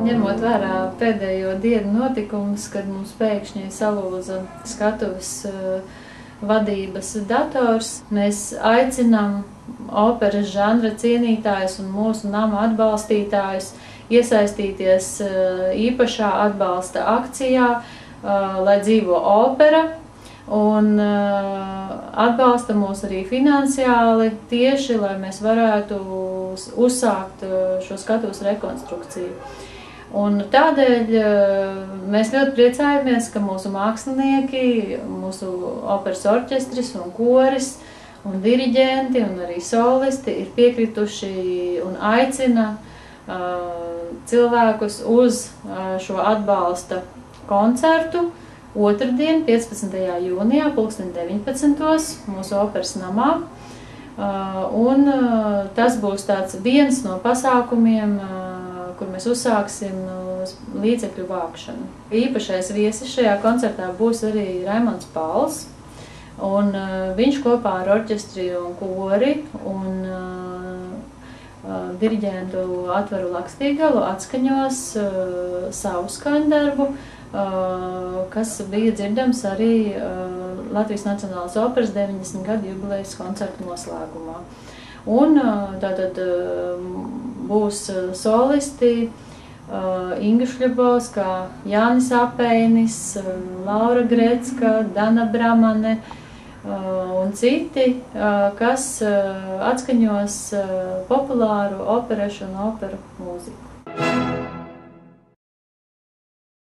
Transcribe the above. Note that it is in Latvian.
Ņemot vērā pēdējo dienu notikumus, kad mums pēkšņi salūza skatuves vadības dators, mēs aicinām operas žanra cienītājus un mūsu nama atbalstītājus iesaistīties īpašā atbalsta akcijā, lai dzīvo opera, un atbalsta mūs arī finansiāli tieši, lai mēs varētu uzsākt šo skatuves rekonstrukciju. Un tādēļ mēs ļoti priecājamies, ka mūsu mākslinieki, mūsu operas orķestris un koris un diriģenti un arī solisti ir piekrituši un aicina cilvēkus uz šo atbalsta koncertu otrdien, 15. jūnijā, 19. mūsu operas namā. Un tas būs tāds viens no pasākumiem, kur mēs uzsāksim līdzekļu vākšanu. Īpašais viesis šajā koncertā būs arī Raimonds Pauls, un viņš kopā ar orķestri un kori un diriģentu Atvaru Lakstīgalu atskaņos savu skaņdarbu, kas bija dzirdams arī Latvijas Nacionālās operas 90 gadu jubilejas koncertu noslēgumā. Un tātad būs solisti Inga Šļabovska, Jānis Apeinis, Laura Grecka, Dana Bramane un citi, kas atskaņos populāru operešu un operu mūziku.